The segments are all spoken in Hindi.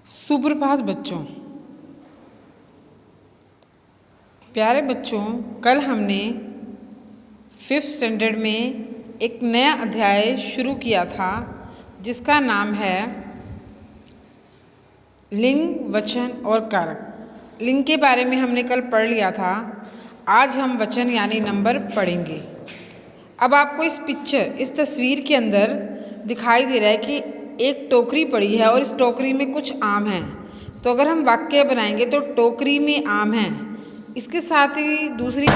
सुप्रभात बच्चों। प्यारे बच्चों, कल हमने 5th स्टैंडर्ड में एक नया अध्याय शुरू किया था जिसका नाम है लिंग, वचन और कारक। लिंग के बारे में हमने कल पढ़ लिया था। आज हम वचन यानी नंबर पढ़ेंगे। अब आपको इस तस्वीर के अंदर दिखाई दे रहा है कि एक टोकरी पड़ी है और इस टोकरी में कुछ आम हैं। तो अगर हम वाक्य बनाएंगे तो टोकरी में आम हैं। इसके साथ ही दूसरी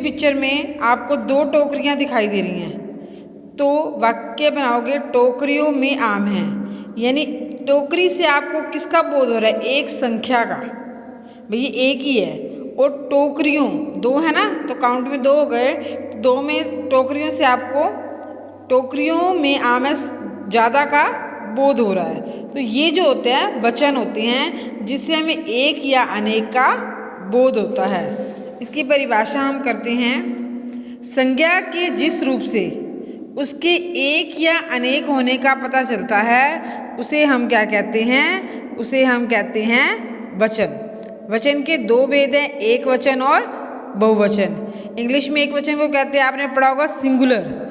पिक्चर में आपको 2 टोकरियां दिखाई दे रही हैं। तो वाक्य बनाओगे टोकरियों में आम हैं, यानी टोकरी से आपको किसका बोध हो रहा है? एक संख्या का। भई एक ही है और टोकरियों 2 है ना, तो काउंट में 2 हो गए। 2 में टोकरियों से आपको टोकरियों में आम है ज़्यादा का बोध हो रहा है। तो ये जो होते हैं वचन होते हैं जिससे हमें एक या अनेक का बोध होता है। इसकी परिभाषा हम करते हैं, संज्ञा के जिस रूप से उसके एक या अनेक होने का पता चलता है उसे हम क्या कहते हैं? उसे हम कहते हैं वचन। वचन के 2 भेद हैं, एक वचन और बहुवचन। इंग्लिश में एक वचन को कहते हैं, आपने पढ़ा होगा, सिंगुलर,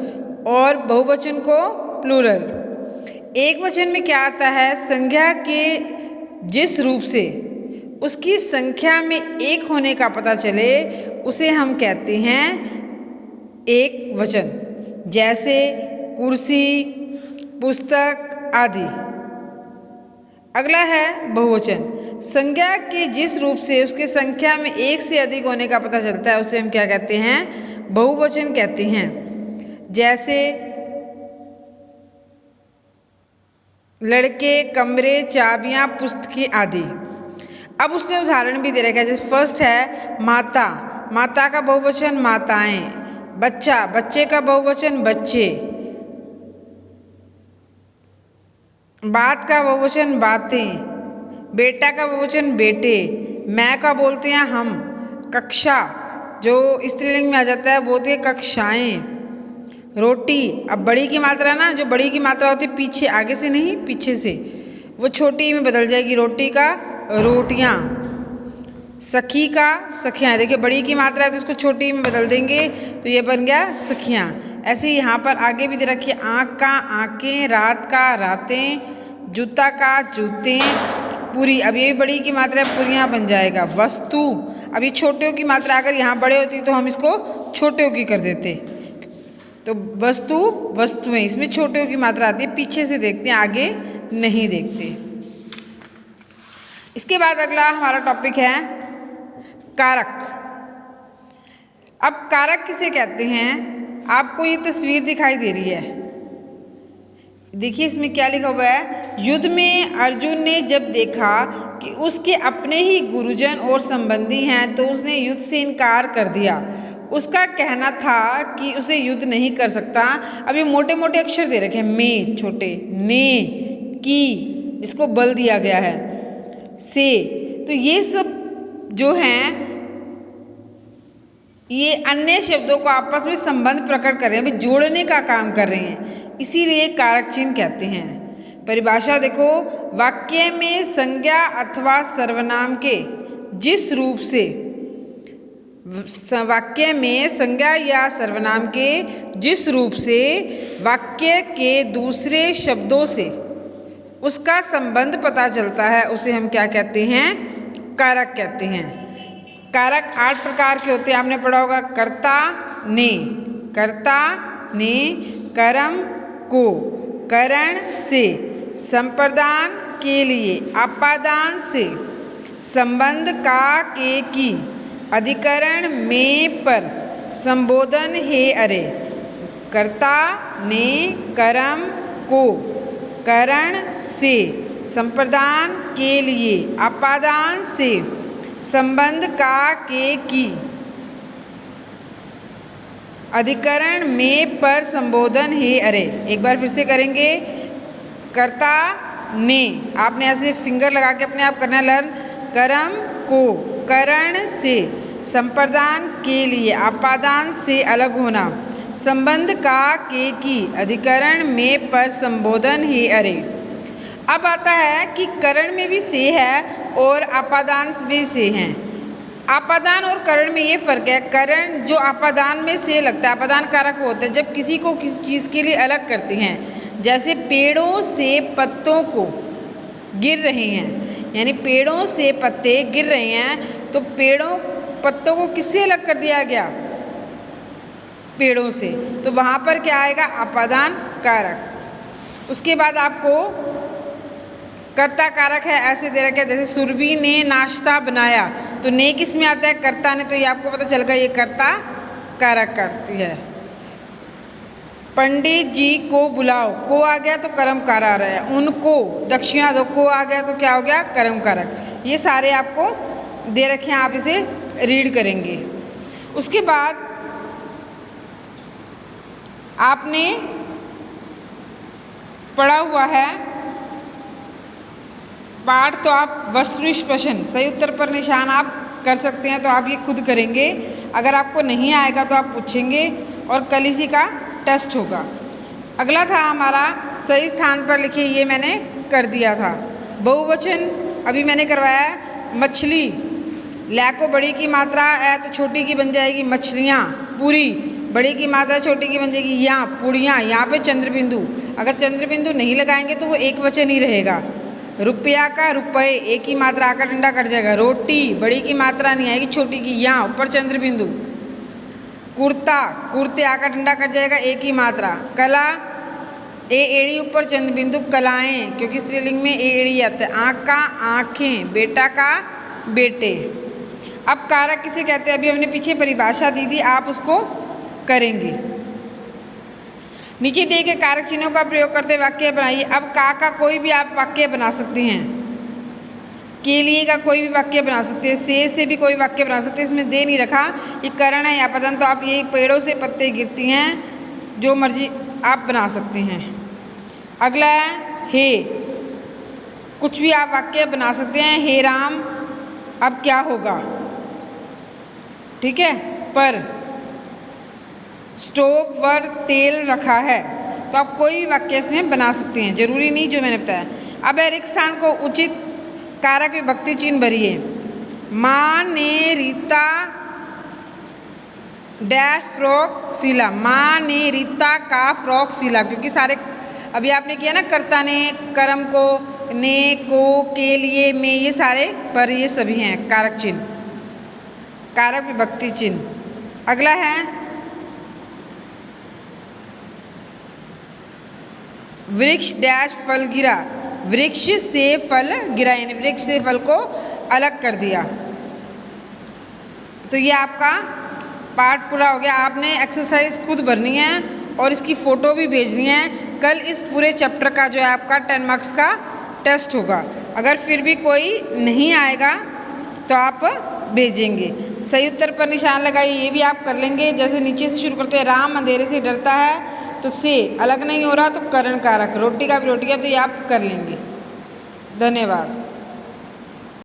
और बहुवचन को प्लूरल। एक वचन में क्या आता है? संज्ञा के जिस रूप से उसकी संख्या में एक होने का पता चले उसे हम कहते हैं एक वचन। जैसे कुर्सी, पुस्तक आदि। अगला है बहुवचन। संज्ञा के जिस रूप से उसके संख्या में एक से अधिक होने का पता चलता है उसे हम क्या कहते हैं? बहुवचन कहते हैं। जैसे लड़के, कमरे, चाबियां, पुस्तकें आदि। अब उसने उदाहरण भी दे रखा है। जैसे फर्स्ट है माता, माता का बहुवचन माताएं। बच्चा, बच्चे का बहुवचन बच्चे। बात का बहुवचन बातें। बेटा का बहुवचन बेटे। मैं का बोलते हैं हम। कक्षा जो स्त्रीलिंग में आ जाता है बोलते हैं कक्षाएं। रोटी, अब बड़ी की मात्रा ना, जो बड़ी की मात्रा होती है पीछे, आगे से नहीं पीछे से, वो छोटी में बदल जाएगी। रोटी का रोटियां। सखी का सखियां। देखिए बड़ी की मात्रा है तो इसको छोटी में बदल देंगे तो ये बन गया सखियां। ऐसे ही यहाँ पर आगे भी दे रखिए, आँख का आँखें, रात का रातें, जूता का जूते, पूरी, अब ये भी बड़ी की मात्रा है, पूरियाँ बन जाएगा। वस्तु, अब ये छोटियों की मात्रा अगर यहाँ बड़े होती तो हम इसको छोटियों की कर देते। तो वस्तु, वस्तुएं, इसमें छोटियों की मात्रा आती है, पीछे से देखते हैं, आगे नहीं देखते। इसके बाद अगला हमारा टॉपिक है कारक। अब कारक किसे कहते हैं? आपको ये तस्वीर दिखाई दे रही है, देखिए इसमें क्या लिखा हुआ है। युद्ध में अर्जुन ने जब देखा कि उसके अपने ही गुरुजन और संबंधी हैं तो उसने युद्ध से इनकार कर दिया। उसका कहना था कि उसे युद्ध नहीं कर सकता। अब ये मोटे मोटे अक्षर दे रखे हैं, में छोटे, ने, की, इसको बल दिया गया है, से। तो ये सब जो हैं ये अन्य शब्दों को आपस में संबंध प्रकट कर रहे हैं, जोड़ने का काम कर रहे हैं, इसीलिए कारक चिन्ह कहते हैं। परिभाषा देखो, वाक्य में संज्ञा अथवा सर्वनाम के जिस रूप से, वाक्य में संज्ञा या सर्वनाम के जिस रूप से वाक्य के दूसरे शब्दों से उसका संबंध पता चलता है उसे हम क्या कहते हैं? कारक कहते हैं। कारक 8 प्रकार के होते हैं, आपने पढ़ा होगा। कर्ता ने, कर्ता ने कर्म को, करण से, संप्रदान के लिए, अपादान से, संबंध का के की, अधिकरण में पर, संबोधन हे अरे। कर्ता ने कर्म को, करण से, संप्रदान के लिए, अपादान से, संबंध का के की, अधिकरण में पर, संबोधन हे अरे। एक बार फिर से करेंगे। कर्ता ने, आपने ऐसे फिंगर लगा के अपने आप करना लर्न। कर्म को, करण से, संप्रदान के लिए, अपादान से अलग होना, संबंध का के की अधिकरण में पर संबोधन है अरे। अब आता है कि करण में भी से है और अपादान भी से हैं। अपादान और करण में ये फ़र्क है, करण जो अपादान में से लगता है, अपादान कारक वो होता है जब किसी को किसी चीज़ के लिए अलग करते हैं। जैसे पेड़ों से पत्तों को गिर रहे हैं, यानी पेड़ों से पत्ते गिर रहे हैं तो पेड़ों पत्तों को किससे अलग कर दिया गया? पेड़ों से। तो वहाँ पर क्या आएगा? अपादान कारक। उसके बाद आपको कर्ता कारक है ऐसे दे रखा है, जैसे सुरभि ने नाश्ता बनाया तो ने किस में आता है? कर्ता ने। तो ये आपको पता चल गया ये कर्ता कारक करती है। पंडित जी को बुलाओ, को आ गया तो कर्म कार आ रहा है। उनको दक्षिणा दो, को आ गया तो क्या हो गया? कर्म कारक। ये सारे आपको दे रखे हैं, आप इसे रीड करेंगे। उसके बाद आपने पढ़ा हुआ है पाठ, तो आप वस्तुनिष्पशन सही उत्तर पर निशान आप कर सकते हैं, तो आप ये खुद करेंगे। अगर आपको नहीं आएगा तो आप पूछेंगे और कल इसी का टेस्ट होगा। अगला था हमारा सही स्थान पर लिखिए, ये मैंने कर दिया था। बहुवचन अभी मैंने करवाया है, मछली, लै को बड़ी की मात्रा है तो छोटी की बन जाएगी मछलियाँ। पूरी, बड़ी की मात्रा छोटी की बन जाएगी यहाँ पूड़ियाँ। यहाँ पे चंद्रबिंदु, अगर चंद्रबिंदु नहीं लगाएंगे तो वो एक वचन ही रहेगा। रुपया का रुपए, एक ही मात्रा आकर डंडा कट जाएगा। रोटी, बड़ी की मात्रा नहीं आएगी छोटी की, यहाँ ऊपर चंद्रबिंदु। कुर्ता, कुर्ते आकर डंडा कट जाएगा, एक ही मात्रा। कला, ए एड़ी ऊपर चंद्रबिंदु, कलाएं, क्योंकि स्त्रीलिंग में ए एड़ी आता है। आँख का आँखें, बेटा का बेटे। अब कारक किसे कहते हैं? अभी हमने पीछे परिभाषा दी थी, आप उसको करेंगे। नीचे दिए गए कारक चिन्हों का प्रयोग करते वाक्य बनाइए। अब का कोई भी आप वाक्य बना सकते हैं, के लिए का कोई भी वाक्य बना सकते हैं, से भी कोई वाक्य बना सकते हैं। इसमें दे नहीं रखा, ये करण है या पदन, तो आप ये पेड़ों से पत्ते गिरती हैं, जो मर्जी आप बना सकते हैं। अगला है हे, कुछ भी आप वाक्य बना सकते हैं। हे राम, अब क्या होगा? ठीक है। पर स्टोव पर तेल रखा है, तो आप कोई भी वाक्य इसमें बना सकते हैं, जरूरी नहीं जो मैंने बताया। अब रिक्त स्थान को उचित कारक विभक्ति चिन्ह भरिए। माँ ने रीता डैश फ्रॉक सिला, माँ ने रीता का फ्रॉक सिला, क्योंकि सारे अभी आपने किया ना, कर्ता ने, कर्म को, ने, को, के लिए, में, ये सारे पर ये सभी हैं कारक चिन्ह, कारक विभक्ति चिन्ह। अगला है वृक्ष डैश फल गिरा, वृक्ष से फल गिरा, यानी वृक्ष से फल को अलग कर दिया। तो ये आपका पार्ट पूरा हो गया। आपने एक्सरसाइज खुद भरनी है और इसकी फ़ोटो भी भेजनी है। कल इस पूरे चैप्टर का जो है आपका 10 मार्क्स का टेस्ट होगा। अगर फिर भी कोई नहीं आएगा तो आप भेजेंगे। सही उत्तर पर निशान लगाइए, ये भी आप कर लेंगे। जैसे नीचे से शुरू करते हैं, राम अंधेरे से डरता है, तो से अलग नहीं हो रहा तो करण कारक, रोटी का भी रोटियाँ, तो ये आप कर लेंगे। धन्यवाद।